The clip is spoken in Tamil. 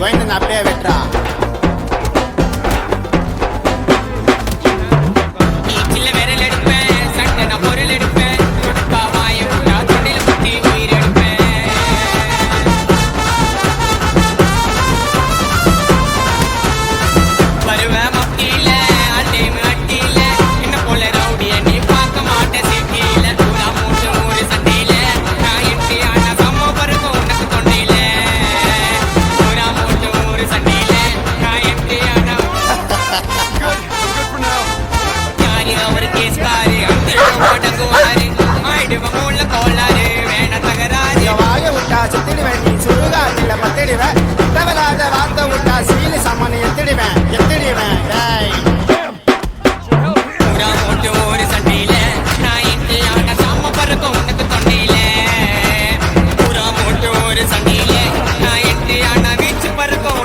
கோயந்தன் அப்படியே வெட்டுறா. வாய விட்டா சுத்திடுவேன், நீ சுடுகாட்டில பத்திடுவேன். தவறாத வார்த்தை விட்டா சீனி சம்மனை எத்திடுவேன். ஒரு சண்டையில நான் இன்று ஆன சாம பறக்கும் உனக்கு தொண்டையில. ஒரு சண்டையில நான் இன்று ஆன வீச்சு பறக்கும்